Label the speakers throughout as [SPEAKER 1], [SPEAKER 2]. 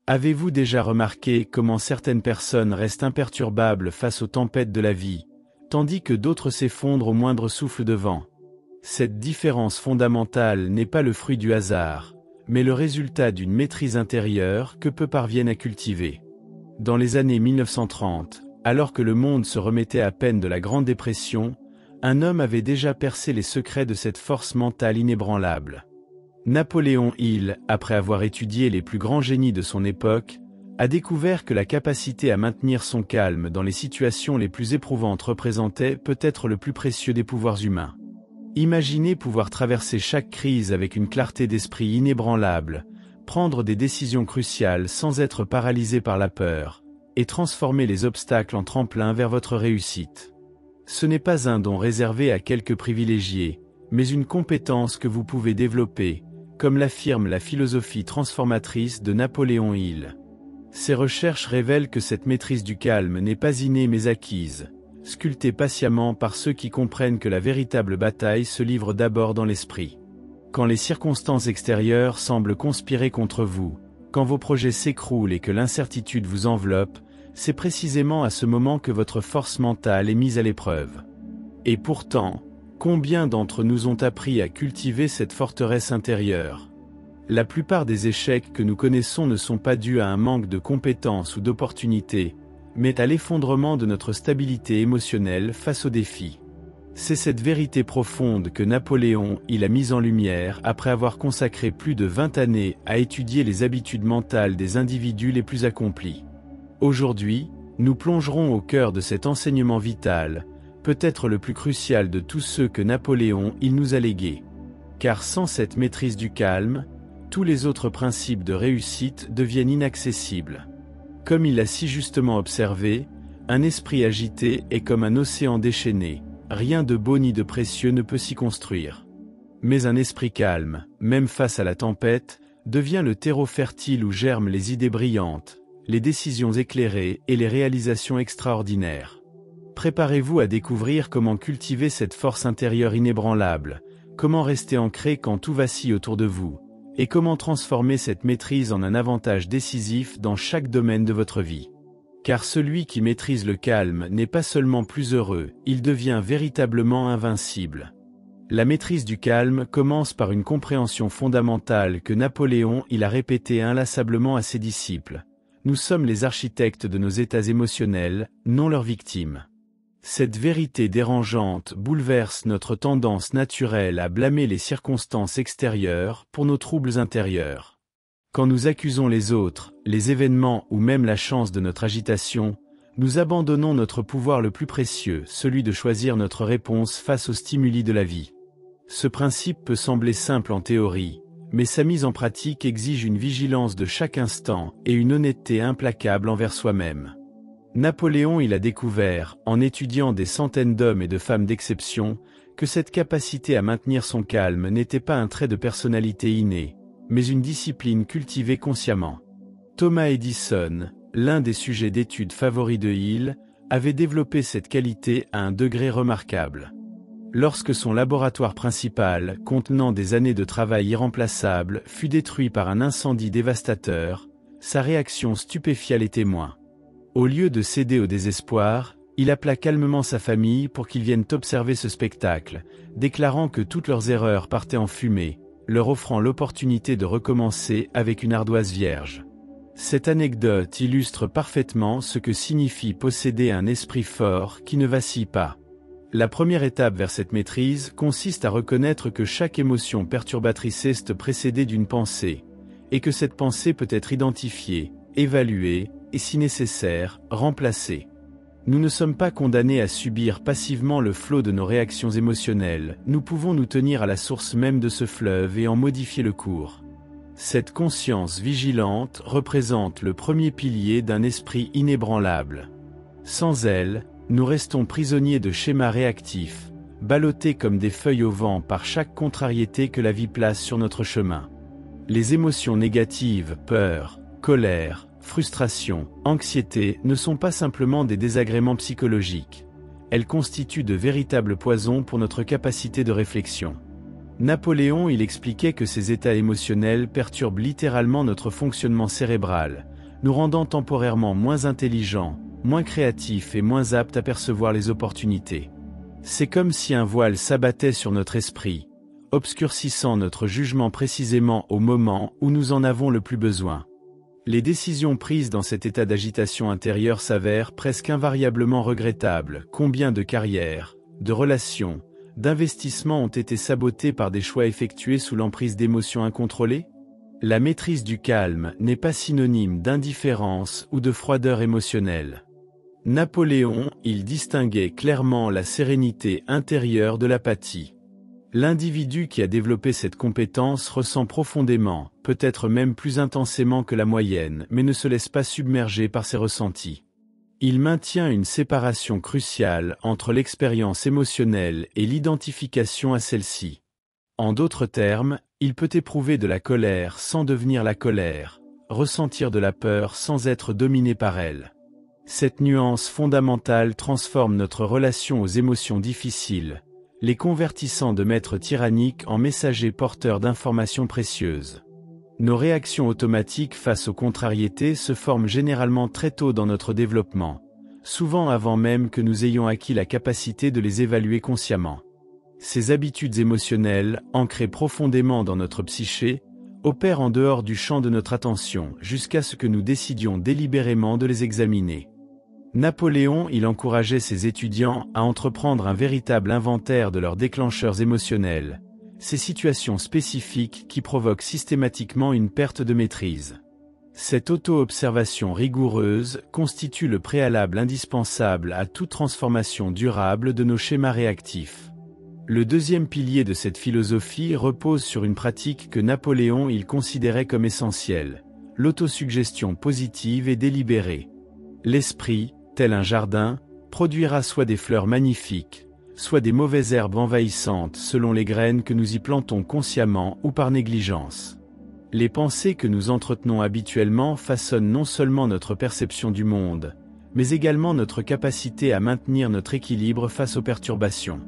[SPEAKER 1] Avez-vous déjà remarqué comment certaines personnes restent imperturbables face aux tempêtes de la vie, tandis que d'autres s'effondrent au moindre souffle de vent? Cette différence fondamentale n'est pas le fruit du hasard, mais le résultat d'une maîtrise intérieure que peu parviennent à cultiver. Dans les années 1930, alors que le monde se remettait à peine de la Grande Dépression, un homme avait déjà percé les secrets de cette force mentale inébranlable. Napoléon Hill, après avoir étudié les plus grands génies de son époque, a découvert que la capacité à maintenir son calme dans les situations les plus éprouvantes représentait peut-être le plus précieux des pouvoirs humains. Imaginez pouvoir traverser chaque crise avec une clarté d'esprit inébranlable, prendre des décisions cruciales sans être paralysé par la peur, et transformer les obstacles en tremplin vers votre réussite. Ce n'est pas un don réservé à quelques privilégiés, mais une compétence que vous pouvez développer, comme l'affirme la philosophie transformatrice de Napoléon Hill. Ces recherches révèlent que cette maîtrise du calme n'est pas innée mais acquise, sculptée patiemment par ceux qui comprennent que la véritable bataille se livre d'abord dans l'esprit. Quand les circonstances extérieures semblent conspirer contre vous, quand vos projets s'écroulent et que l'incertitude vous enveloppe, c'est précisément à ce moment que votre force mentale est mise à l'épreuve. Et pourtant, combien d'entre nous ont appris à cultiver cette forteresse intérieure? La plupart des échecs que nous connaissons ne sont pas dus à un manque de compétences ou d'opportunités, mais à l'effondrement de notre stabilité émotionnelle face aux défis. C'est cette vérité profonde que Napoléon Hill a mise en lumière après avoir consacré plus de 20 années à étudier les habitudes mentales des individus les plus accomplis. Aujourd'hui, nous plongerons au cœur de cet enseignement vital, peut-être le plus crucial de tous ceux que Napoléon Hill nous a légués. Car sans cette maîtrise du calme, tous les autres principes de réussite deviennent inaccessibles. Comme il l'a si justement observé, un esprit agité est comme un océan déchaîné, rien de beau ni de précieux ne peut s'y construire. Mais un esprit calme, même face à la tempête, devient le terreau fertile où germent les idées brillantes, les décisions éclairées et les réalisations extraordinaires. Préparez-vous à découvrir comment cultiver cette force intérieure inébranlable, comment rester ancré quand tout vacille autour de vous, et comment transformer cette maîtrise en un avantage décisif dans chaque domaine de votre vie. Car celui qui maîtrise le calme n'est pas seulement plus heureux, il devient véritablement invincible. La maîtrise du calme commence par une compréhension fondamentale que Napoléon Hill a répétée inlassablement à ses disciples. Nous sommes les architectes de nos états émotionnels, non leurs victimes. Cette vérité dérangeante bouleverse notre tendance naturelle à blâmer les circonstances extérieures pour nos troubles intérieurs. Quand nous accusons les autres, les événements ou même la chance de notre agitation, nous abandonnons notre pouvoir le plus précieux, celui de choisir notre réponse face aux stimuli de la vie. Ce principe peut sembler simple en théorie, mais sa mise en pratique exige une vigilance de chaque instant et une honnêteté implacable envers soi-même. Napoléon Hill a découvert, en étudiant des centaines d'hommes et de femmes d'exception, que cette capacité à maintenir son calme n'était pas un trait de personnalité inné, mais une discipline cultivée consciemment. Thomas Edison, l'un des sujets d'étude favoris de Hill, avait développé cette qualité à un degré remarquable. Lorsque son laboratoire principal, contenant des années de travail irremplaçables, fut détruit par un incendie dévastateur, sa réaction stupéfia les témoins. Au lieu de céder au désespoir, il appela calmement sa famille pour qu'ils viennent observer ce spectacle, déclarant que toutes leurs erreurs partaient en fumée, leur offrant l'opportunité de recommencer avec une ardoise vierge. Cette anecdote illustre parfaitement ce que signifie posséder un esprit fort qui ne vacille pas. La première étape vers cette maîtrise consiste à reconnaître que chaque émotion perturbatrice est précédée d'une pensée, et que cette pensée peut être identifiée, évaluée, et si nécessaire, remplacée. Nous ne sommes pas condamnés à subir passivement le flot de nos réactions émotionnelles, nous pouvons nous tenir à la source même de ce fleuve et en modifier le cours. Cette conscience vigilante représente le premier pilier d'un esprit inébranlable. Sans elle, nous restons prisonniers de schémas réactifs, ballottés comme des feuilles au vent par chaque contrariété que la vie place sur notre chemin. Les émotions négatives, peur, colère, frustration, anxiété ne sont pas simplement des désagréments psychologiques. Elles constituent de véritables poisons pour notre capacité de réflexion. Napoléon Hill expliquait que ces états émotionnels perturbent littéralement notre fonctionnement cérébral, nous rendant temporairement moins intelligents, moins créatifs et moins aptes à percevoir les opportunités. C'est comme si un voile s'abattait sur notre esprit, obscurcissant notre jugement précisément au moment où nous en avons le plus besoin. Les décisions prises dans cet état d'agitation intérieure s'avèrent presque invariablement regrettables. Combien de carrières, de relations, d'investissements ont été sabotés par des choix effectués sous l'emprise d'émotions incontrôlées? La maîtrise du calme n'est pas synonyme d'indifférence ou de froideur émotionnelle. Napoléon, il distinguait clairement la sérénité intérieure de l'apathie. L'individu qui a développé cette compétence ressent profondément, peut-être même plus intensément que la moyenne, mais ne se laisse pas submerger par ses ressentis. Il maintient une séparation cruciale entre l'expérience émotionnelle et l'identification à celle-ci. En d'autres termes, il peut éprouver de la colère sans devenir la colère, ressentir de la peur sans être dominé par elle. Cette nuance fondamentale transforme notre relation aux émotions difficiles, les convertissant de maîtres tyranniques en messagers porteurs d'informations précieuses. Nos réactions automatiques face aux contrariétés se forment généralement très tôt dans notre développement, souvent avant même que nous ayons acquis la capacité de les évaluer consciemment. Ces habitudes émotionnelles, ancrées profondément dans notre psyché, opèrent en dehors du champ de notre attention jusqu'à ce que nous décidions délibérément de les examiner. Napoléon, il encourageait ses étudiants à entreprendre un véritable inventaire de leurs déclencheurs émotionnels, ces situations spécifiques qui provoquent systématiquement une perte de maîtrise. Cette auto-observation rigoureuse constitue le préalable indispensable à toute transformation durable de nos schémas réactifs. Le deuxième pilier de cette philosophie repose sur une pratique que Napoléon il considérait comme essentielle, l'autosuggestion positive et délibérée. L'esprit, tel un jardin, produira soit des fleurs magnifiques, soit des mauvaises herbes envahissantes selon les graines que nous y plantons consciemment ou par négligence. Les pensées que nous entretenons habituellement façonnent non seulement notre perception du monde, mais également notre capacité à maintenir notre équilibre face aux perturbations.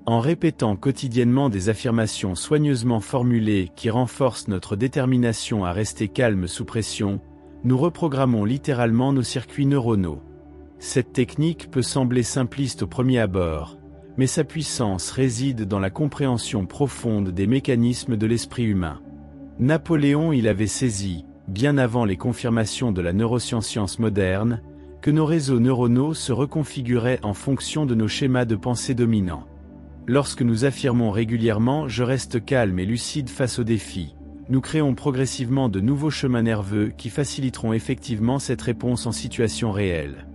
[SPEAKER 1] En répétant quotidiennement des affirmations soigneusement formulées qui renforcent notre détermination à rester calme sous pression, nous reprogrammons littéralement nos circuits neuronaux. Cette technique peut sembler simpliste au premier abord, mais sa puissance réside dans la compréhension profonde des mécanismes de l'esprit humain. Napoléon il avait saisi, bien avant les confirmations de la neuroscience moderne, que nos réseaux neuronaux se reconfiguraient en fonction de nos schémas de pensée dominants. Lorsque nous affirmons régulièrement « je reste calme et lucide face aux défis », nous créons progressivement de nouveaux chemins nerveux qui faciliteront effectivement cette réponse en situation réelle.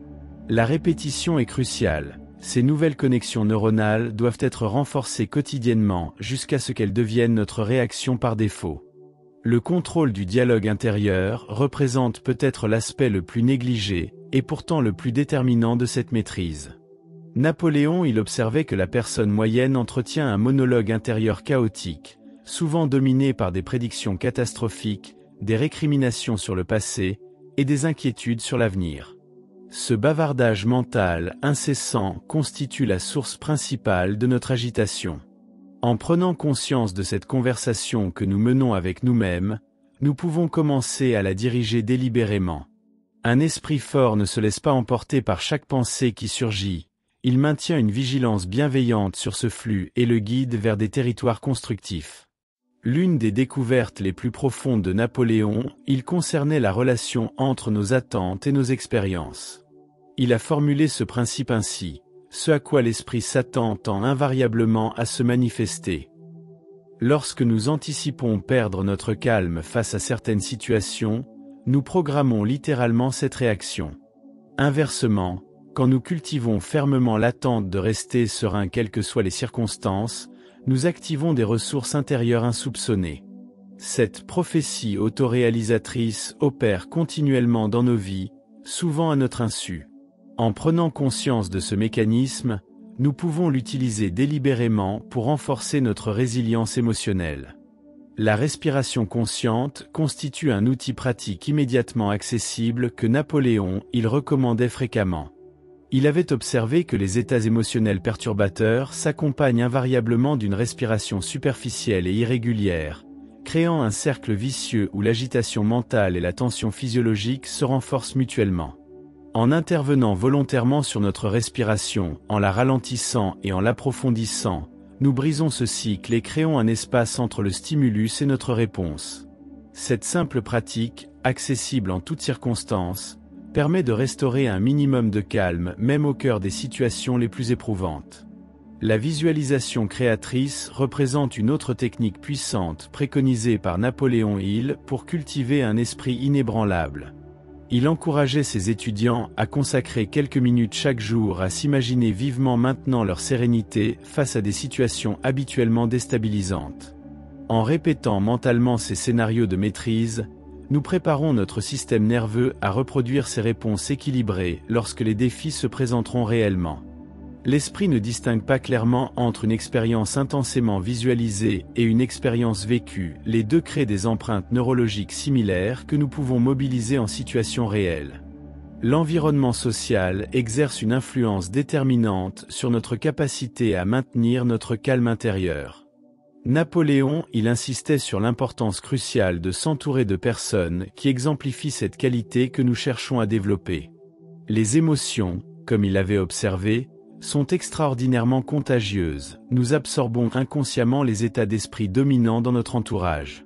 [SPEAKER 1] La répétition est cruciale. Ces nouvelles connexions neuronales doivent être renforcées quotidiennement jusqu'à ce qu'elles deviennent notre réaction par défaut. Le contrôle du dialogue intérieur représente peut-être l'aspect le plus négligé, et pourtant le plus déterminant de cette maîtrise. Napoléon il observait que la personne moyenne entretient un monologue intérieur chaotique, souvent dominé par des prédictions catastrophiques, des récriminations sur le passé, et des inquiétudes sur l'avenir. Ce bavardage mental incessant constitue la source principale de notre agitation. En prenant conscience de cette conversation que nous menons avec nous-mêmes, nous pouvons commencer à la diriger délibérément. Un esprit fort ne se laisse pas emporter par chaque pensée qui surgit, il maintient une vigilance bienveillante sur ce flux et le guide vers des territoires constructifs. L'une des découvertes les plus profondes de Napoléon, il concernait la relation entre nos attentes et nos expériences. Il a formulé ce principe ainsi, ce à quoi l'esprit s'attend tend invariablement à se manifester. Lorsque nous anticipons perdre notre calme face à certaines situations, nous programmons littéralement cette réaction. Inversement, quand nous cultivons fermement l'attente de rester serein quelles que soient les circonstances, nous activons des ressources intérieures insoupçonnées. Cette prophétie autoréalisatrice opère continuellement dans nos vies, souvent à notre insu. En prenant conscience de ce mécanisme, nous pouvons l'utiliser délibérément pour renforcer notre résilience émotionnelle. La respiration consciente constitue un outil pratique immédiatement accessible que Napoléon il recommandait fréquemment. Il avait observé que les états émotionnels perturbateurs s'accompagnent invariablement d'une respiration superficielle et irrégulière, créant un cercle vicieux où l'agitation mentale et la tension physiologique se renforcent mutuellement. En intervenant volontairement sur notre respiration, en la ralentissant et en l'approfondissant, nous brisons ce cycle et créons un espace entre le stimulus et notre réponse. Cette simple pratique, accessible en toutes circonstances, permet de restaurer un minimum de calme même au cœur des situations les plus éprouvantes. La visualisation créatrice représente une autre technique puissante préconisée par Napoléon Hill pour cultiver un esprit inébranlable. Il encourageait ses étudiants à consacrer quelques minutes chaque jour à s'imaginer vivement maintenant leur sérénité face à des situations habituellement déstabilisantes. En répétant mentalement ces scénarios de maîtrise, nous préparons notre système nerveux à reproduire ces réponses équilibrées lorsque les défis se présenteront réellement. L'esprit ne distingue pas clairement entre une expérience intensément visualisée et une expérience vécue, les deux créent des empreintes neurologiques similaires que nous pouvons mobiliser en situation réelle. L'environnement social exerce une influence déterminante sur notre capacité à maintenir notre calme intérieur. Napoléon, il insistait sur l'importance cruciale de s'entourer de personnes qui exemplifient cette qualité que nous cherchons à développer. Les émotions, comme il l'avait observé, sont extraordinairement contagieuses, nous absorbons inconsciemment les états d'esprit dominants dans notre entourage.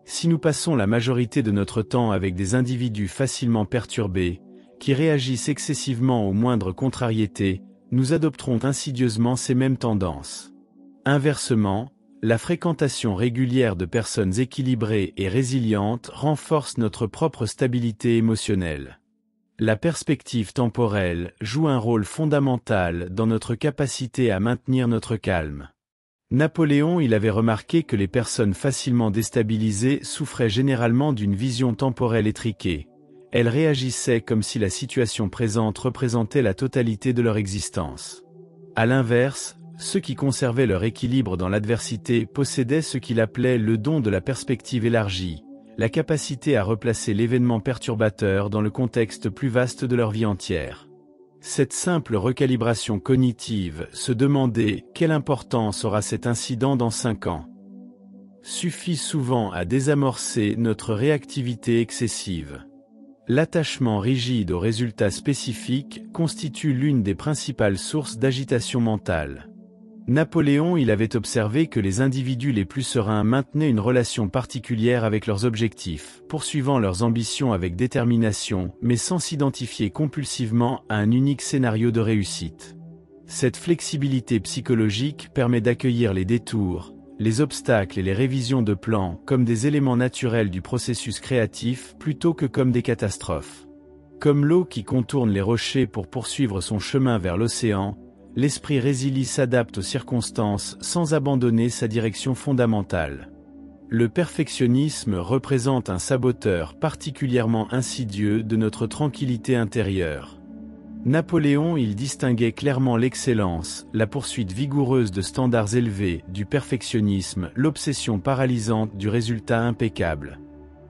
[SPEAKER 1] Si nous passons la majorité de notre temps avec des individus facilement perturbés, qui réagissent excessivement aux moindres contrariétés, nous adopterons insidieusement ces mêmes tendances. Inversement, la fréquentation régulière de personnes équilibrées et résilientes renforce notre propre stabilité émotionnelle. La perspective temporelle joue un rôle fondamental dans notre capacité à maintenir notre calme. Napoléon, il avait remarqué que les personnes facilement déstabilisées souffraient généralement d'une vision temporelle étriquée. Elles réagissaient comme si la situation présente représentait la totalité de leur existence. À l'inverse, ceux qui conservaient leur équilibre dans l'adversité possédaient ce qu'il appelait le don de la perspective élargie, la capacité à replacer l'événement perturbateur dans le contexte plus vaste de leur vie entière. Cette simple recalibration cognitive se demandait quelle importance aura cet incident dans 5 ans. Suffit souvent à désamorcer notre réactivité excessive. L'attachement rigide aux résultats spécifiques constitue l'une des principales sources d'agitation mentale. Napoléon, il avait observé que les individus les plus sereins maintenaient une relation particulière avec leurs objectifs, poursuivant leurs ambitions avec détermination, mais sans s'identifier compulsivement à un unique scénario de réussite. Cette flexibilité psychologique permet d'accueillir les détours, les obstacles et les révisions de plans comme des éléments naturels du processus créatif plutôt que comme des catastrophes. Comme l'eau qui contourne les rochers pour poursuivre son chemin vers l'océan, l'esprit résilient s'adapte aux circonstances sans abandonner sa direction fondamentale. Le perfectionnisme représente un saboteur particulièrement insidieux de notre tranquillité intérieure. Napoléon, il distinguait clairement l'excellence, la poursuite vigoureuse de standards élevés, du perfectionnisme, l'obsession paralysante du résultat impeccable.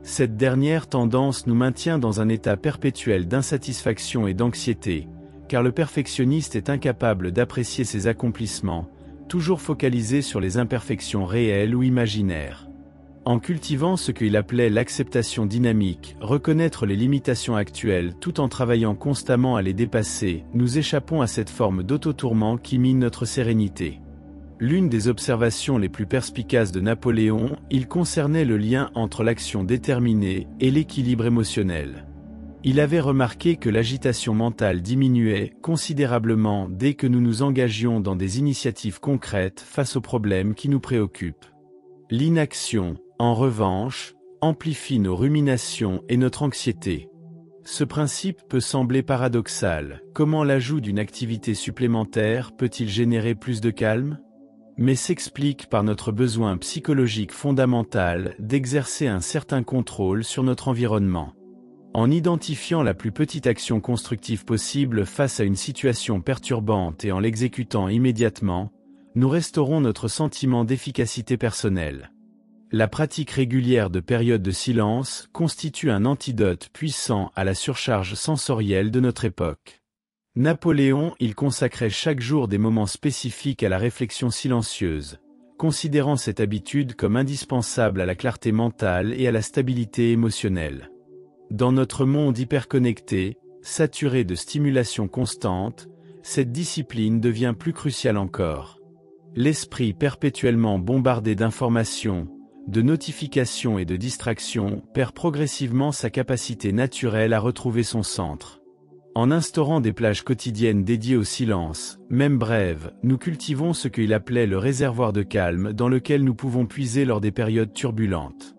[SPEAKER 1] Cette dernière tendance nous maintient dans un état perpétuel d'insatisfaction et d'anxiété, car le perfectionniste est incapable d'apprécier ses accomplissements, toujours focalisé sur les imperfections réelles ou imaginaires. En cultivant ce qu'il appelait l'acceptation dynamique, reconnaître les limitations actuelles tout en travaillant constamment à les dépasser, nous échappons à cette forme d'autotourment qui mine notre sérénité. L'une des observations les plus perspicaces de Napoléon, il concernait le lien entre l'action déterminée et l'équilibre émotionnel. Il avait remarqué que l'agitation mentale diminuait considérablement dès que nous nous engagions dans des initiatives concrètes face aux problèmes qui nous préoccupent. L'inaction, en revanche, amplifie nos ruminations et notre anxiété. Ce principe peut sembler paradoxal. Comment l'ajout d'une activité supplémentaire peut-il générer plus de calme ? Mais s'explique par notre besoin psychologique fondamental d'exercer un certain contrôle sur notre environnement. En identifiant la plus petite action constructive possible face à une situation perturbante et en l'exécutant immédiatement, nous restaurons notre sentiment d'efficacité personnelle. La pratique régulière de périodes de silence constitue un antidote puissant à la surcharge sensorielle de notre époque. Napoléon, il consacrait chaque jour des moments spécifiques à la réflexion silencieuse, considérant cette habitude comme indispensable à la clarté mentale et à la stabilité émotionnelle. Dans notre monde hyperconnecté, saturé de stimulation constante, cette discipline devient plus cruciale encore. L'esprit perpétuellement bombardé d'informations, de notifications et de distractions perd progressivement sa capacité naturelle à retrouver son centre. En instaurant des plages quotidiennes dédiées au silence, même brèves, nous cultivons ce qu'il appelait le réservoir de calme dans lequel nous pouvons puiser lors des périodes turbulentes.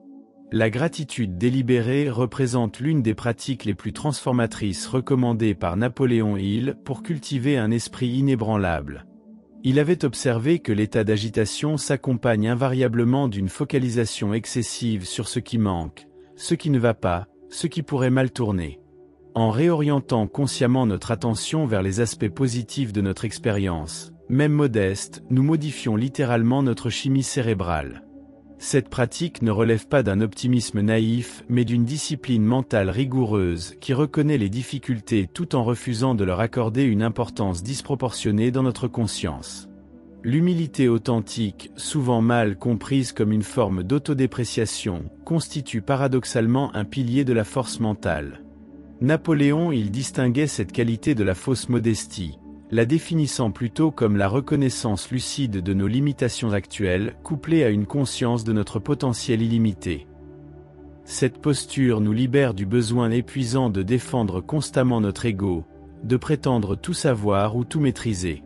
[SPEAKER 1] La gratitude délibérée représente l'une des pratiques les plus transformatrices recommandées par Napoléon Hill pour cultiver un esprit inébranlable. Il avait observé que l'état d'agitation s'accompagne invariablement d'une focalisation excessive sur ce qui manque, ce qui ne va pas, ce qui pourrait mal tourner. En réorientant consciemment notre attention vers les aspects positifs de notre expérience, même modeste, nous modifions littéralement notre chimie cérébrale. Cette pratique ne relève pas d'un optimisme naïf, mais d'une discipline mentale rigoureuse qui reconnaît les difficultés tout en refusant de leur accorder une importance disproportionnée dans notre conscience. L'humilité authentique, souvent mal comprise comme une forme d'autodépréciation, constitue paradoxalement un pilier de la force mentale. Napoléon Hill distinguait cette qualité de la fausse modestie, la définissant plutôt comme la reconnaissance lucide de nos limitations actuelles, couplée à une conscience de notre potentiel illimité. Cette posture nous libère du besoin épuisant de défendre constamment notre ego, de prétendre tout savoir ou tout maîtriser.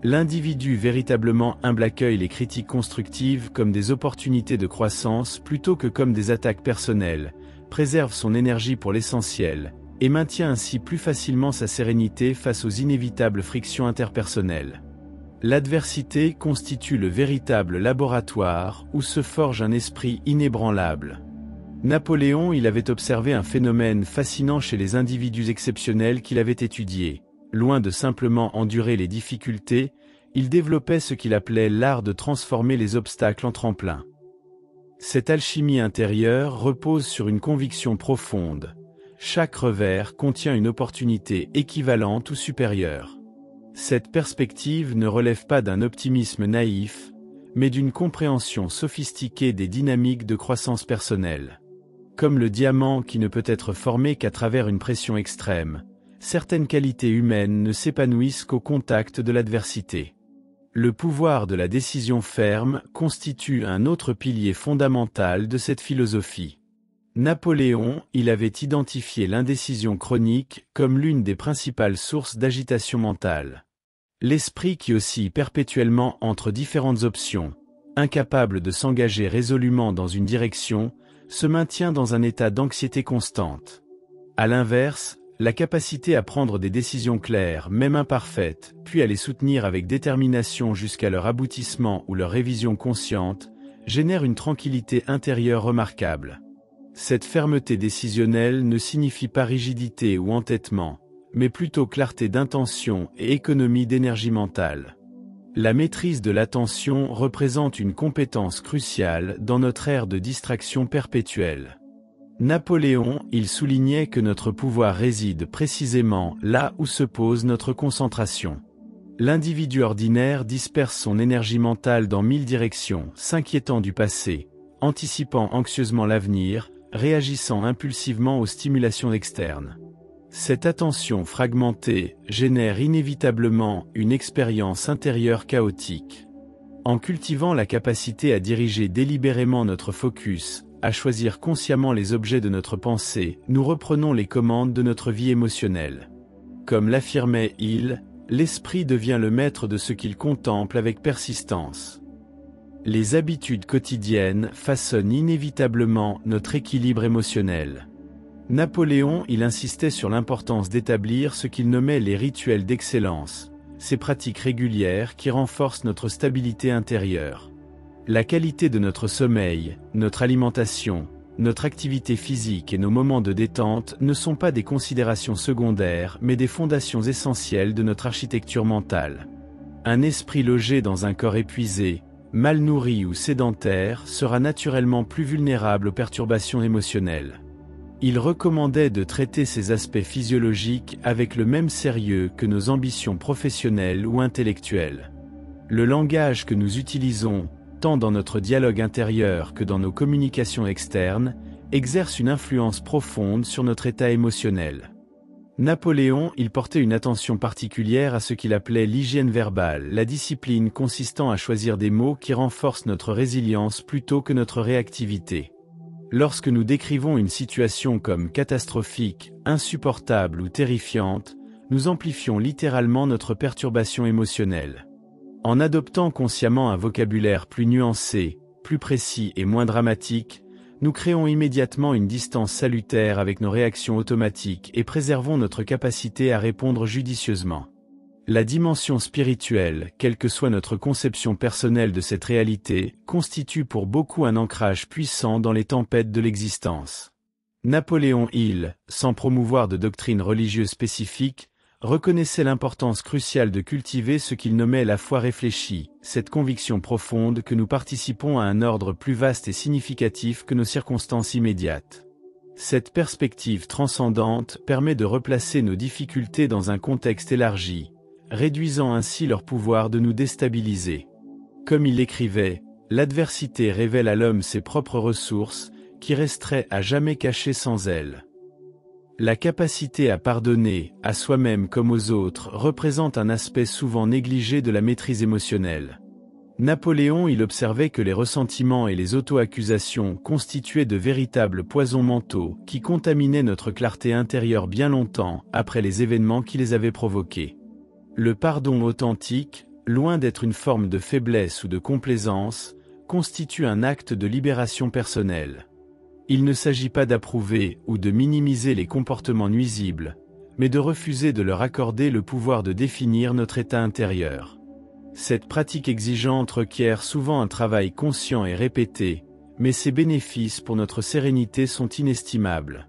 [SPEAKER 1] L'individu véritablement humble accueille les critiques constructives comme des opportunités de croissance plutôt que comme des attaques personnelles, préserve son énergie pour l'essentiel, et maintient ainsi plus facilement sa sérénité face aux inévitables frictions interpersonnelles. L'adversité constitue le véritable laboratoire où se forge un esprit inébranlable. Napoléon Hill avait observé un phénomène fascinant chez les individus exceptionnels qu'il avait étudiés. Loin de simplement endurer les difficultés, il développait ce qu'il appelait l'art de transformer les obstacles en tremplin. Cette alchimie intérieure repose sur une conviction profonde. Chaque revers contient une opportunité équivalente ou supérieure. Cette perspective ne relève pas d'un optimisme naïf, mais d'une compréhension sophistiquée des dynamiques de croissance personnelle. Comme le diamant qui ne peut être formé qu'à travers une pression extrême, certaines qualités humaines ne s'épanouissent qu'au contact de l'adversité. Le pouvoir de la décision ferme constitue un autre pilier fondamental de cette philosophie. Napoléon Hill avait identifié l'indécision chronique comme l'une des principales sources d'agitation mentale. L'esprit qui oscille perpétuellement entre différentes options, incapable de s'engager résolument dans une direction, se maintient dans un état d'anxiété constante. À l'inverse, la capacité à prendre des décisions claires, même imparfaites, puis à les soutenir avec détermination jusqu'à leur aboutissement ou leur révision consciente, génère une tranquillité intérieure remarquable. Cette fermeté décisionnelle ne signifie pas rigidité ou entêtement, mais plutôt clarté d'intention et économie d'énergie mentale. La maîtrise de l'attention représente une compétence cruciale dans notre ère de distraction perpétuelle. Napoléon Hill soulignait que notre pouvoir réside précisément là où se pose notre concentration. L'individu ordinaire disperse son énergie mentale dans 1000 directions, s'inquiétant du passé, anticipant anxieusement l'avenir, réagissant impulsivement aux stimulations externes. Cette attention fragmentée génère inévitablement une expérience intérieure chaotique. En cultivant la capacité à diriger délibérément notre focus, à choisir consciemment les objets de notre pensée, nous reprenons les commandes de notre vie émotionnelle. Comme l'affirmait Hill, l'esprit devient le maître de ce qu'il contemple avec persistance. Les habitudes quotidiennes façonnent inévitablement notre équilibre émotionnel. Napoléon Hill insistait sur l'importance d'établir ce qu'il nommait les rituels d'excellence, ces pratiques régulières qui renforcent notre stabilité intérieure. La qualité de notre sommeil, notre alimentation, notre activité physique et nos moments de détente ne sont pas des considérations secondaires mais des fondations essentielles de notre architecture mentale. Un esprit logé dans un corps épuisé, mal nourri ou sédentaire sera naturellement plus vulnérable aux perturbations émotionnelles. Il recommandait de traiter ces aspects physiologiques avec le même sérieux que nos ambitions professionnelles ou intellectuelles. Le langage que nous utilisons, tant dans notre dialogue intérieur que dans nos communications externes, exerce une influence profonde sur notre état émotionnel. Napoléon, il portait une attention particulière à ce qu'il appelait l'hygiène verbale, la discipline consistant à choisir des mots qui renforcent notre résilience plutôt que notre réactivité. Lorsque nous décrivons une situation comme catastrophique, insupportable ou terrifiante, nous amplifions littéralement notre perturbation émotionnelle. En adoptant consciemment un vocabulaire plus nuancé, plus précis et moins dramatique, nous créons immédiatement une distance salutaire avec nos réactions automatiques et préservons notre capacité à répondre judicieusement. La dimension spirituelle, quelle que soit notre conception personnelle de cette réalité, constitue pour beaucoup un ancrage puissant dans les tempêtes de l'existence. Napoléon Hill, sans promouvoir de doctrine religieuse spécifique, reconnaissait l'importance cruciale de cultiver ce qu'il nommait la foi réfléchie, cette conviction profonde que nous participons à un ordre plus vaste et significatif que nos circonstances immédiates. Cette perspective transcendante permet de replacer nos difficultés dans un contexte élargi, réduisant ainsi leur pouvoir de nous déstabiliser. Comme il l'écrivait, l'adversité révèle à l'homme ses propres ressources, qui resteraient à jamais cachées sans elles. La capacité à pardonner, à soi-même comme aux autres, représente un aspect souvent négligé de la maîtrise émotionnelle. Napoléon il observait que les ressentiments et les auto-accusations constituaient de véritables poisons mentaux qui contaminaient notre clarté intérieure bien longtemps après les événements qui les avaient provoqués. Le pardon authentique, loin d'être une forme de faiblesse ou de complaisance, constitue un acte de libération personnelle. Il ne s'agit pas d'approuver ou de minimiser les comportements nuisibles, mais de refuser de leur accorder le pouvoir de définir notre état intérieur. Cette pratique exigeante requiert souvent un travail conscient et répété, mais ses bénéfices pour notre sérénité sont inestimables.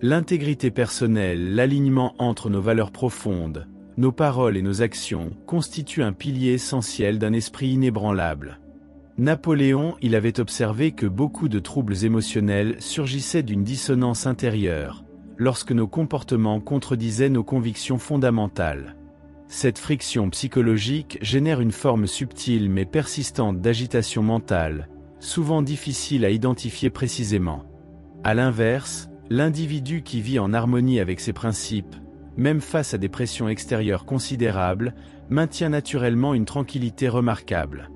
[SPEAKER 1] L'intégrité personnelle, l'alignement entre nos valeurs profondes, nos paroles et nos actions, constituent un pilier essentiel d'un esprit inébranlable. Napoléon, il avait observé que beaucoup de troubles émotionnels surgissaient d'une dissonance intérieure, lorsque nos comportements contredisaient nos convictions fondamentales. Cette friction psychologique génère une forme subtile mais persistante d'agitation mentale, souvent difficile à identifier précisément. À l'inverse, l'individu qui vit en harmonie avec ses principes, même face à des pressions extérieures considérables, maintient naturellement une tranquillité remarquable.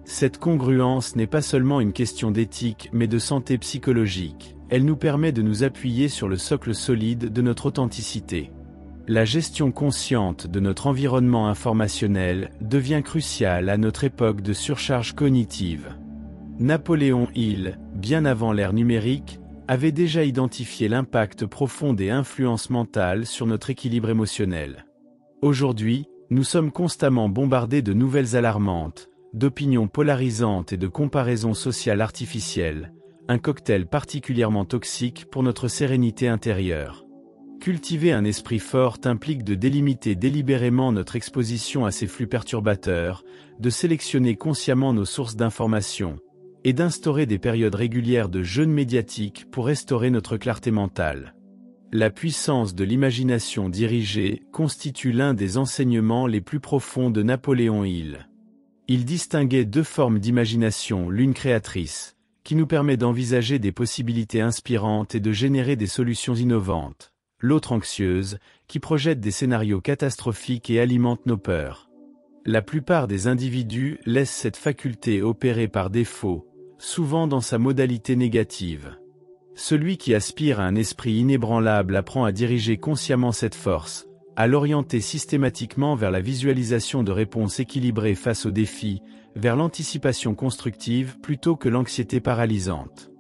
[SPEAKER 1] Cette congruence n'est pas seulement une question d'éthique mais de santé psychologique, elle nous permet de nous appuyer sur le socle solide de notre authenticité. La gestion consciente de notre environnement informationnel devient cruciale à notre époque de surcharge cognitive. Napoléon Hill, bien avant l'ère numérique, avait déjà identifié l'impact profond des influences mentales sur notre équilibre émotionnel. Aujourd'hui, nous sommes constamment bombardés de nouvelles alarmantes, d'opinions polarisantes et de comparaisons sociales artificielles, un cocktail particulièrement toxique pour notre sérénité intérieure. Cultiver un esprit fort implique de délimiter délibérément notre exposition à ces flux perturbateurs, de sélectionner consciemment nos sources d'information, et d'instaurer des périodes régulières de jeûne médiatique pour restaurer notre clarté mentale. La puissance de l'imagination dirigée constitue l'un des enseignements les plus profonds de Napoléon Hill. Il distinguait deux formes d'imagination, l'une créatrice, qui nous permet d'envisager des possibilités inspirantes et de générer des solutions innovantes, l'autre anxieuse, qui projette des scénarios catastrophiques et alimente nos peurs. La plupart des individus laissent cette faculté opérer par défaut, souvent dans sa modalité négative. Celui qui aspire à un esprit inébranlable apprend à diriger consciemment cette force, à l'orienter systématiquement vers la visualisation de réponses équilibrées face aux défis, vers l'anticipation constructive plutôt que l'anxiété paralysante.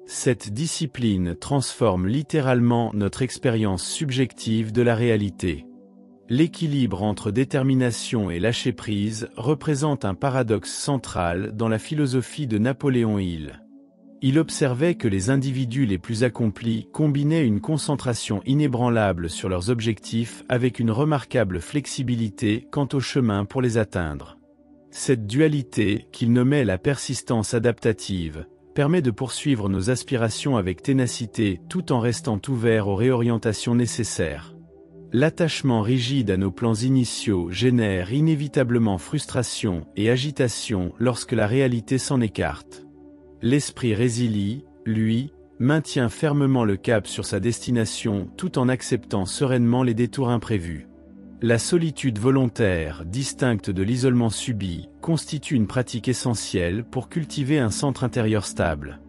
[SPEAKER 1] Cette discipline transforme littéralement notre expérience subjective de la réalité. L'équilibre entre détermination et lâcher-prise représente un paradoxe central dans la philosophie de Napoléon Hill. Il observait que les individus les plus accomplis combinaient une concentration inébranlable sur leurs objectifs avec une remarquable flexibilité quant au chemin pour les atteindre. Cette dualité, qu'il nommait la persistance adaptative, permet de poursuivre nos aspirations avec ténacité tout en restant ouverts aux réorientations nécessaires. L'attachement rigide à nos plans initiaux génère inévitablement frustration et agitation lorsque la réalité s'en écarte. L'esprit résilie, lui, maintient fermement le cap sur sa destination tout en acceptant sereinement les détours imprévus. La solitude volontaire, distincte de l'isolement subi, constitue une pratique essentielle pour cultiver un centre intérieur stable.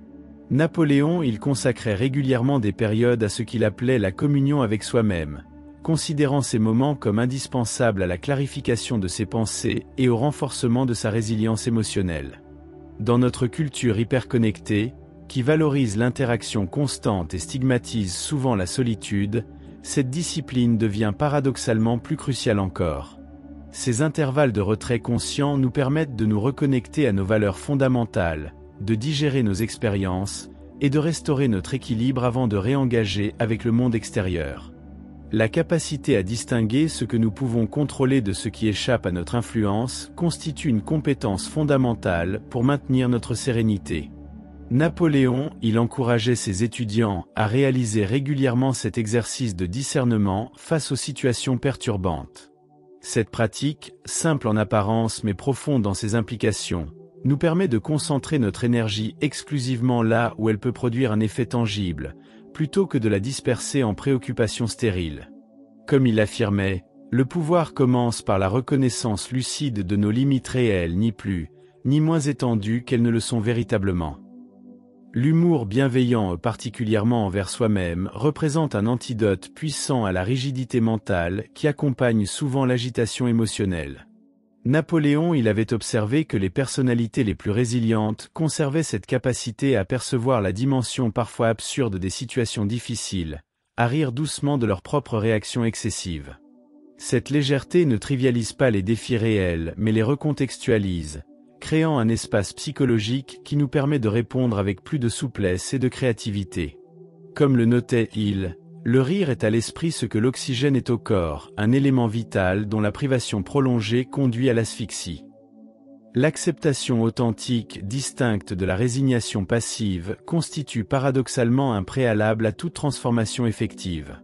[SPEAKER 1] Napoléon il consacrait régulièrement des périodes à ce qu'il appelait la communion avec soi-même, considérant ces moments comme indispensables à la clarification de ses pensées et au renforcement de sa résilience émotionnelle. Dans notre culture hyperconnectée, qui valorise l'interaction constante et stigmatise souvent la solitude, cette discipline devient paradoxalement plus cruciale encore. Ces intervalles de retrait conscient nous permettent de nous reconnecter à nos valeurs fondamentales, de digérer nos expériences, et de restaurer notre équilibre avant de réengager avec le monde extérieur. La capacité à distinguer ce que nous pouvons contrôler de ce qui échappe à notre influence constitue une compétence fondamentale pour maintenir notre sérénité. Napoléon, il encourageait ses étudiants à réaliser régulièrement cet exercice de discernement face aux situations perturbantes. Cette pratique, simple en apparence mais profonde dans ses implications, nous permet de concentrer notre énergie exclusivement là où elle peut produire un effet tangible, plutôt que de la disperser en préoccupations stériles. Comme il l'affirmait, le pouvoir commence par la reconnaissance lucide de nos limites réelles ni plus, ni moins étendues qu'elles ne le sont véritablement. L'humour bienveillant particulièrement envers soi-même représente un antidote puissant à la rigidité mentale qui accompagne souvent l'agitation émotionnelle. Napoléon il avait observé que les personnalités les plus résilientes conservaient cette capacité à percevoir la dimension parfois absurde des situations difficiles, à rire doucement de leurs propres réactions excessives. Cette légèreté ne trivialise pas les défis réels mais les recontextualise, créant un espace psychologique qui nous permet de répondre avec plus de souplesse et de créativité. Comme le notait il, le rire est à l'esprit ce que l'oxygène est au corps, un élément vital dont la privation prolongée conduit à l'asphyxie. L'acceptation authentique, distincte de la résignation passive, constitue paradoxalement un préalable à toute transformation effective.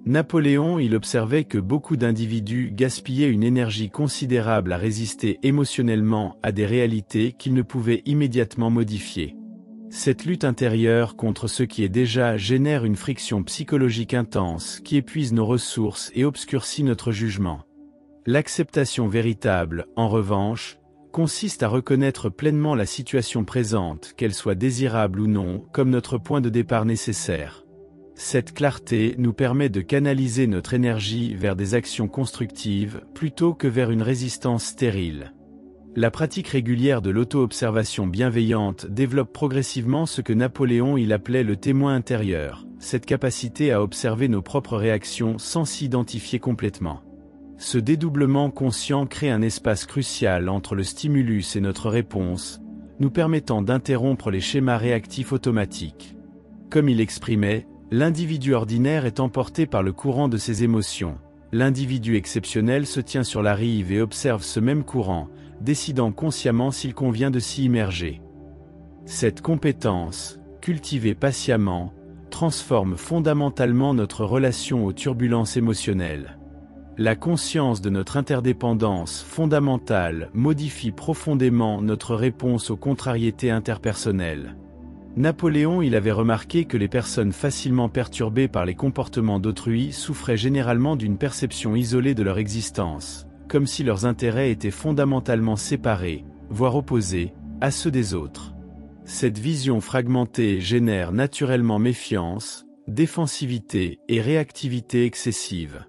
[SPEAKER 1] Napoléon il observait que beaucoup d'individus gaspillaient une énergie considérable à résister émotionnellement à des réalités qu'ils ne pouvaient immédiatement modifier. Cette lutte intérieure contre ce qui est déjà génère une friction psychologique intense qui épuise nos ressources et obscurcit notre jugement. L'acceptation véritable, en revanche, consiste à reconnaître pleinement la situation présente, qu'elle soit désirable ou non, comme notre point de départ nécessaire. Cette clarté nous permet de canaliser notre énergie vers des actions constructives plutôt que vers une résistance stérile. La pratique régulière de l'auto-observation bienveillante développe progressivement ce que Napoléon il appelait le témoin intérieur, cette capacité à observer nos propres réactions sans s'identifier complètement. Ce dédoublement conscient crée un espace crucial entre le stimulus et notre réponse, nous permettant d'interrompre les schémas réactifs automatiques. Comme il exprimait, l'individu ordinaire est emporté par le courant de ses émotions. L'individu exceptionnel se tient sur la rive et observe ce même courant, décidant consciemment s'il convient de s'y immerger. Cette compétence, cultivée patiemment, transforme fondamentalement notre relation aux turbulences émotionnelles. La conscience de notre interdépendance fondamentale modifie profondément notre réponse aux contrariétés interpersonnelles. Napoléon il avait remarqué que les personnes facilement perturbées par les comportements d'autrui souffraient généralement d'une perception isolée de leur existence, comme si leurs intérêts étaient fondamentalement séparés, voire opposés, à ceux des autres. Cette vision fragmentée génère naturellement méfiance, défensivité et réactivité excessive.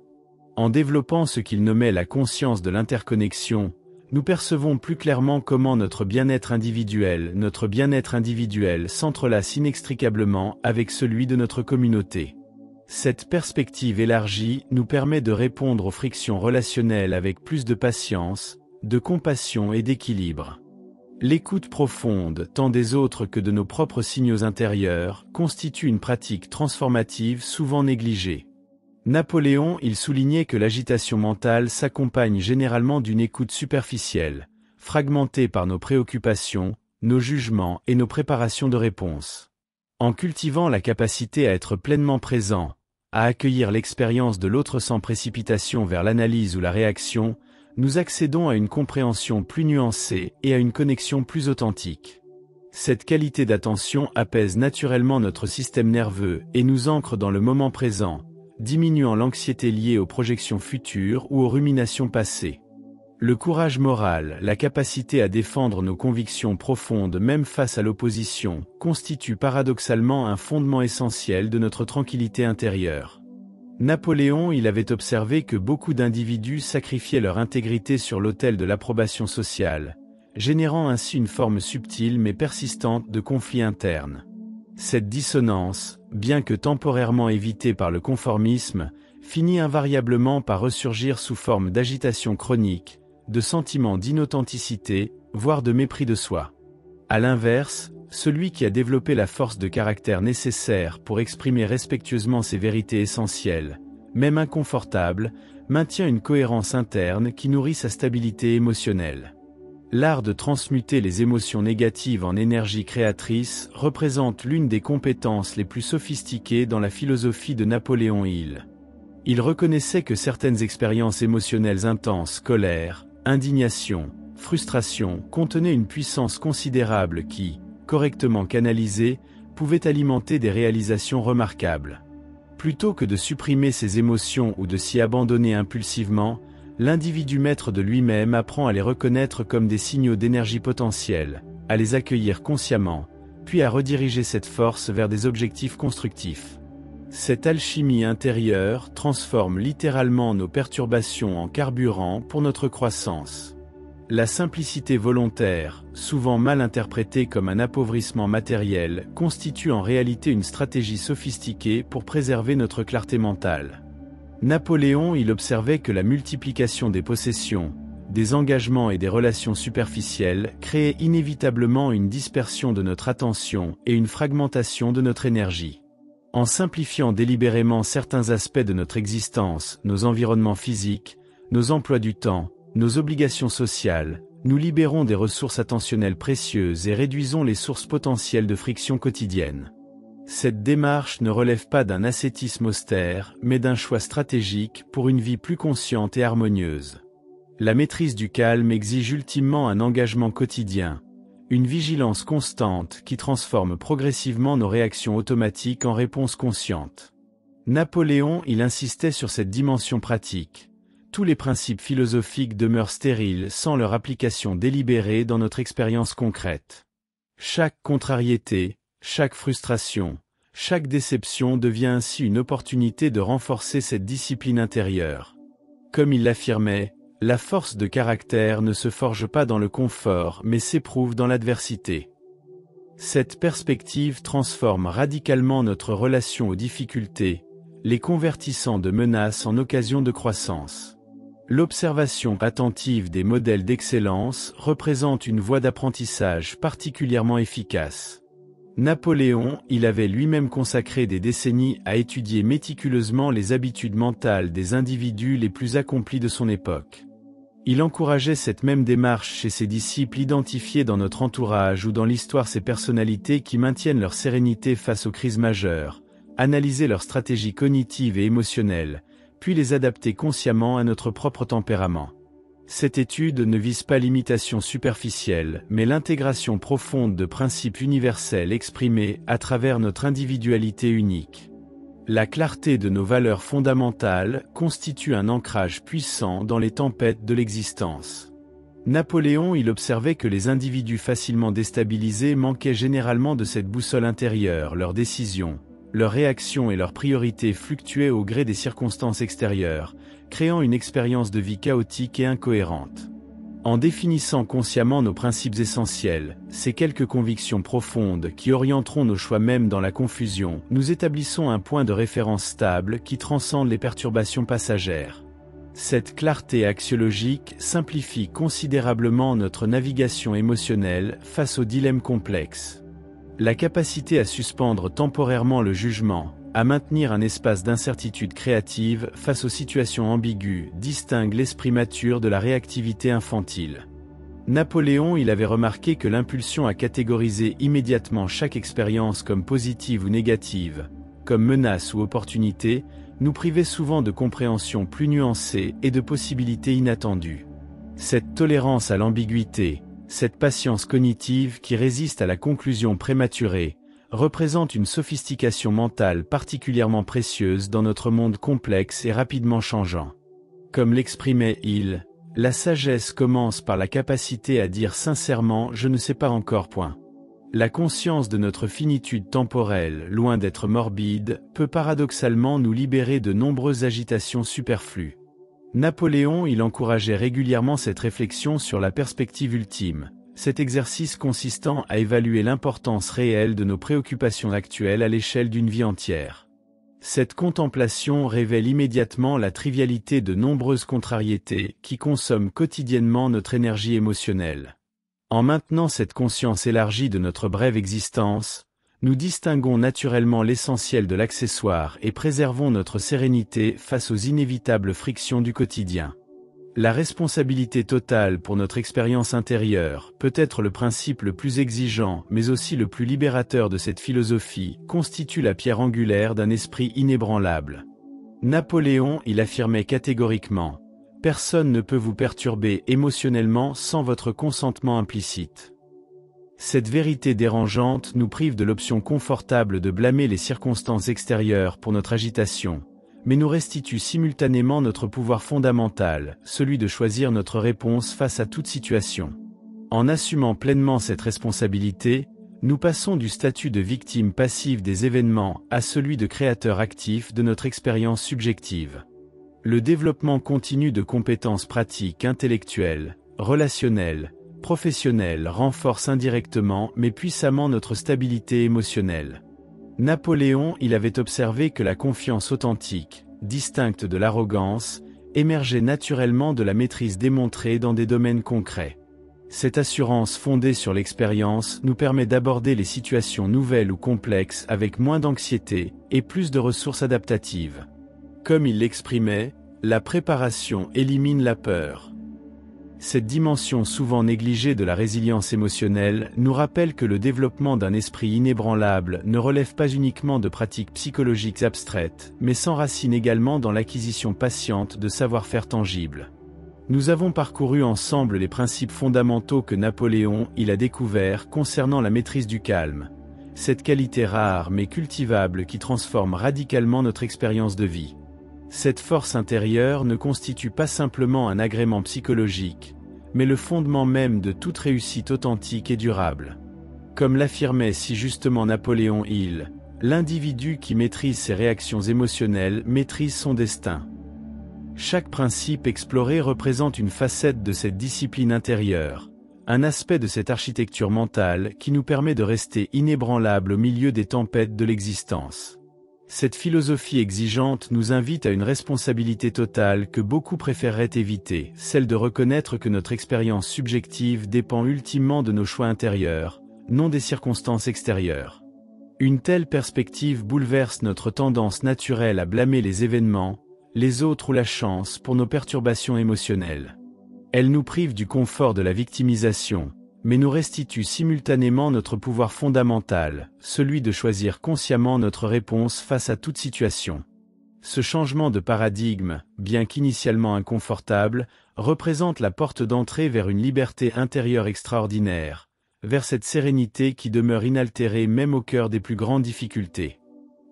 [SPEAKER 1] En développant ce qu'il nommait la conscience de l'interconnexion, nous percevons plus clairement comment notre bien-être individuel s'entrelace inextricablement avec celui de notre communauté. Cette perspective élargie nous permet de répondre aux frictions relationnelles avec plus de patience, de compassion et d'équilibre. L'écoute profonde, tant des autres que de nos propres signaux intérieurs, constitue une pratique transformative souvent négligée. Napoléon il soulignait que l'agitation mentale s'accompagne généralement d'une écoute superficielle, fragmentée par nos préoccupations, nos jugements et nos préparations de réponse. En cultivant la capacité à être pleinement présent, à accueillir l'expérience de l'autre sans précipitation vers l'analyse ou la réaction, nous accédons à une compréhension plus nuancée et à une connexion plus authentique. Cette qualité d'attention apaise naturellement notre système nerveux et nous ancre dans le moment présent, diminuant l'anxiété liée aux projections futures ou aux ruminations passées. Le courage moral, la capacité à défendre nos convictions profondes même face à l'opposition, constitue paradoxalement un fondement essentiel de notre tranquillité intérieure. Napoléon avait observé que beaucoup d'individus sacrifiaient leur intégrité sur l'autel de l'approbation sociale, générant ainsi une forme subtile mais persistante de conflit interne. Cette dissonance, bien que temporairement évitée par le conformisme, finit invariablement par ressurgir sous forme d'agitation chronique, de sentiments d'inauthenticité, voire de mépris de soi. À l'inverse, celui qui a développé la force de caractère nécessaire pour exprimer respectueusement ses vérités essentielles, même inconfortables, maintient une cohérence interne qui nourrit sa stabilité émotionnelle. L'art de transmuter les émotions négatives en énergie créatrice représente l'une des compétences les plus sophistiquées dans la philosophie de Napoléon Hill. Il reconnaissait que certaines expériences émotionnelles intenses, colère, indignation, frustration, contenaient une puissance considérable qui, correctement canalisée, pouvait alimenter des réalisations remarquables. Plutôt que de supprimer ces émotions ou de s'y abandonner impulsivement, l'individu maître de lui-même apprend à les reconnaître comme des signaux d'énergie potentielle, à les accueillir consciemment, puis à rediriger cette force vers des objectifs constructifs. Cette alchimie intérieure transforme littéralement nos perturbations en carburant pour notre croissance. La simplicité volontaire, souvent mal interprétée comme un appauvrissement matériel, constitue en réalité une stratégie sophistiquée pour préserver notre clarté mentale. Napoléon observait que la multiplication des possessions, des engagements et des relations superficielles créait inévitablement une dispersion de notre attention et une fragmentation de notre énergie. En simplifiant délibérément certains aspects de notre existence, nos environnements physiques, nos emplois du temps, nos obligations sociales, nous libérons des ressources attentionnelles précieuses et réduisons les sources potentielles de friction quotidienne. Cette démarche ne relève pas d'un ascétisme austère, mais d'un choix stratégique pour une vie plus consciente et harmonieuse. La maîtrise du calme exige ultimement un engagement quotidien, une vigilance constante qui transforme progressivement nos réactions automatiques en réponses conscientes. Napoléon insistait sur cette dimension pratique. Tous les principes philosophiques demeurent stériles sans leur application délibérée dans notre expérience concrète. Chaque contrariété, chaque frustration, chaque déception devient ainsi une opportunité de renforcer cette discipline intérieure. Comme il l'affirmait, la force de caractère ne se forge pas dans le confort mais s'éprouve dans l'adversité. Cette perspective transforme radicalement notre relation aux difficultés, les convertissant de menaces en occasions de croissance. L'observation attentive des modèles d'excellence représente une voie d'apprentissage particulièrement efficace. Napoléon avait lui-même consacré des décennies à étudier méticuleusement les habitudes mentales des individus les plus accomplis de son époque. Il encourageait cette même démarche chez ses disciples identifiés dans notre entourage ou dans l'histoire ces personnalités qui maintiennent leur sérénité face aux crises majeures, analyser leurs stratégies cognitives et émotionnelles, puis les adapter consciemment à notre propre tempérament. Cette étude ne vise pas l'imitation superficielle, mais l'intégration profonde de principes universels exprimés à travers notre individualité unique. La clarté de nos valeurs fondamentales constitue un ancrage puissant dans les tempêtes de l'existence. Napoléon observait que les individus facilement déstabilisés manquaient généralement de cette boussole intérieure, leurs décisions, leurs réactions et leurs priorités fluctuaient au gré des circonstances extérieures, créant une expérience de vie chaotique et incohérente. En définissant consciemment nos principes essentiels, ces quelques convictions profondes qui orienteront nos choix même dans la confusion, nous établissons un point de référence stable qui transcende les perturbations passagères. Cette clarté axiologique simplifie considérablement notre navigation émotionnelle face aux dilemmes complexes. La capacité à suspendre temporairement le jugement, à maintenir un espace d'incertitude créative face aux situations ambiguës, distingue l'esprit mature de la réactivité infantile. Napoléon avait remarqué que l'impulsion à catégoriser immédiatement chaque expérience comme positive ou négative, comme menace ou opportunité, nous privait souvent de compréhension plus nuancée et de possibilités inattendues. Cette tolérance à l'ambiguïté, cette patience cognitive qui résiste à la conclusion prématurée, représente une sophistication mentale particulièrement précieuse dans notre monde complexe et rapidement changeant. Comme l'exprimait Hill, la sagesse commence par la capacité à dire sincèrement « je ne sais pas encore ». La conscience de notre finitude temporelle, loin d'être morbide, peut paradoxalement nous libérer de nombreuses agitations superflues. Napoléon il encourageait régulièrement cette réflexion sur la perspective ultime, cet exercice consistant à évaluer l'importance réelle de nos préoccupations actuelles à l'échelle d'une vie entière. Cette contemplation révèle immédiatement la trivialité de nombreuses contrariétés qui consomment quotidiennement notre énergie émotionnelle. En maintenant cette conscience élargie de notre brève existence, nous distinguons naturellement l'essentiel de l'accessoire et préservons notre sérénité face aux inévitables frictions du quotidien. La responsabilité totale pour notre expérience intérieure peut être le principe le plus exigeant mais aussi le plus libérateur de cette philosophie, constitue la pierre angulaire d'un esprit inébranlable. Napoléon il affirmait catégoriquement « Personne ne peut vous perturber émotionnellement sans votre consentement implicite ». Cette vérité dérangeante nous prive de l'option confortable de blâmer les circonstances extérieures pour notre agitation, mais nous restitue simultanément notre pouvoir fondamental, celui de choisir notre réponse face à toute situation. En assumant pleinement cette responsabilité, nous passons du statut de victime passive des événements à celui de créateur actif de notre expérience subjective. Le développement continu de compétences pratiques intellectuelles, relationnelles, professionnelles renforce indirectement mais puissamment notre stabilité émotionnelle. Napoléon il avait observé que la confiance authentique, distincte de l'arrogance, émergeait naturellement de la maîtrise démontrée dans des domaines concrets. Cette assurance fondée sur l'expérience nous permet d'aborder les situations nouvelles ou complexes avec moins d'anxiété et plus de ressources adaptatives. Comme il l'exprimait, la préparation élimine la peur. Cette dimension souvent négligée de la résilience émotionnelle nous rappelle que le développement d'un esprit inébranlable ne relève pas uniquement de pratiques psychologiques abstraites, mais s'enracine également dans l'acquisition patiente de savoir-faire tangibles. Nous avons parcouru ensemble les principes fondamentaux que Napoléon il a découverts concernant la maîtrise du calme, cette qualité rare mais cultivable qui transforme radicalement notre expérience de vie. Cette force intérieure ne constitue pas simplement un agrément psychologique, mais le fondement même de toute réussite authentique et durable. Comme l'affirmait si justement Napoléon Hill, l'individu qui maîtrise ses réactions émotionnelles maîtrise son destin. Chaque principe exploré représente une facette de cette discipline intérieure, un aspect de cette architecture mentale qui nous permet de rester inébranlable au milieu des tempêtes de l'existence. Cette philosophie exigeante nous invite à une responsabilité totale que beaucoup préféreraient éviter, celle de reconnaître que notre expérience subjective dépend ultimement de nos choix intérieurs, non des circonstances extérieures. Une telle perspective bouleverse notre tendance naturelle à blâmer les événements, les autres ou la chance pour nos perturbations émotionnelles. Elle nous prive du confort de la victimisation, mais nous restitue simultanément notre pouvoir fondamental, celui de choisir consciemment notre réponse face à toute situation. Ce changement de paradigme, bien qu'initialement inconfortable, représente la porte d'entrée vers une liberté intérieure extraordinaire, vers cette sérénité qui demeure inaltérée même au cœur des plus grandes difficultés.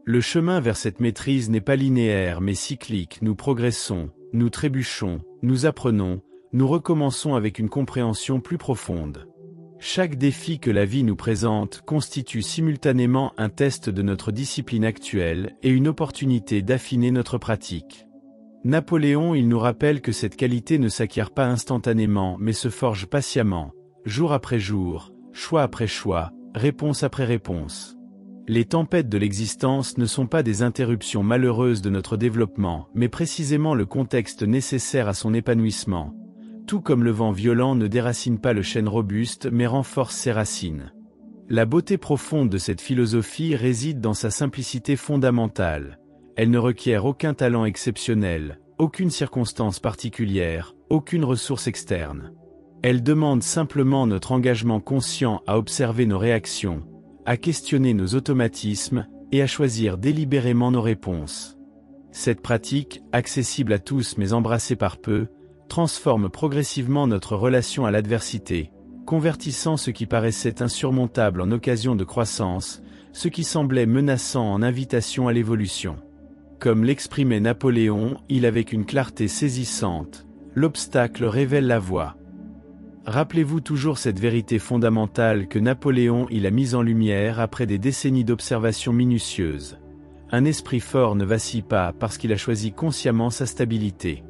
[SPEAKER 1] Le chemin vers cette maîtrise n'est pas linéaire mais cyclique, nous progressons, nous trébuchons, nous apprenons, nous recommençons avec une compréhension plus profonde. Chaque défi que la vie nous présente constitue simultanément un test de notre discipline actuelle et une opportunité d'affiner notre pratique. Napoléon il nous rappelle que cette qualité ne s'acquiert pas instantanément mais se forge patiemment, jour après jour, choix après choix, réponse après réponse. Les tempêtes de l'existence ne sont pas des interruptions malheureuses de notre développement, mais précisément le contexte nécessaire à son épanouissement. Tout comme le vent violent ne déracine pas le chêne robuste mais renforce ses racines. La beauté profonde de cette philosophie réside dans sa simplicité fondamentale. Elle ne requiert aucun talent exceptionnel, aucune circonstance particulière, aucune ressource externe. Elle demande simplement notre engagement conscient à observer nos réactions, à questionner nos automatismes et à choisir délibérément nos réponses. Cette pratique, accessible à tous mais embrassée par peu, transforme progressivement notre relation à l'adversité, convertissant ce qui paraissait insurmontable en occasion de croissance, ce qui semblait menaçant en invitation à l'évolution. Comme l'exprimait Napoléon, il avec une clarté saisissante, l'obstacle révèle la voie. Rappelez-vous toujours cette vérité fondamentale que Napoléon il a mise en lumière après des décennies d'observations minutieuses. Un esprit fort ne vacille pas parce qu'il a choisi consciemment sa stabilité.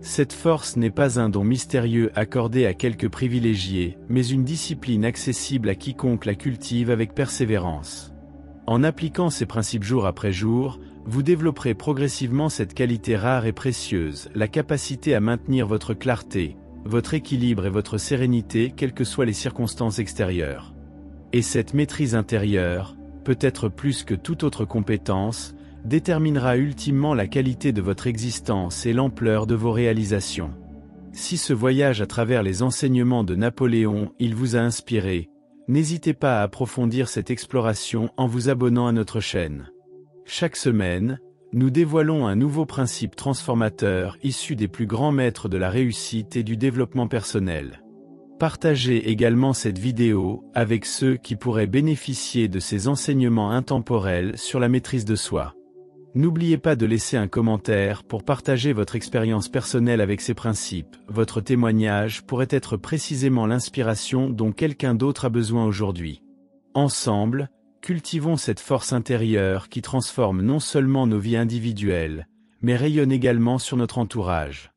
[SPEAKER 1] Cette force n'est pas un don mystérieux accordé à quelques privilégiés, mais une discipline accessible à quiconque la cultive avec persévérance. En appliquant ces principes jour après jour, vous développerez progressivement cette qualité rare et précieuse, la capacité à maintenir votre clarté, votre équilibre et votre sérénité quelles que soient les circonstances extérieures. Et cette maîtrise intérieure, peut-être plus que toute autre compétence, déterminera ultimement la qualité de votre existence et l'ampleur de vos réalisations. Si ce voyage à travers les enseignements de Napoléon, il vous a inspiré, n'hésitez pas à approfondir cette exploration en vous abonnant à notre chaîne. Chaque semaine, nous dévoilons un nouveau principe transformateur issu des plus grands maîtres de la réussite et du développement personnel. Partagez également cette vidéo avec ceux qui pourraient bénéficier de ces enseignements intemporels sur la maîtrise de soi. N'oubliez pas de laisser un commentaire pour partager votre expérience personnelle avec ces principes. Votre témoignage pourrait être précisément l'inspiration dont quelqu'un d'autre a besoin aujourd'hui. Ensemble, cultivons cette force intérieure qui transforme non seulement nos vies individuelles, mais rayonne également sur notre entourage.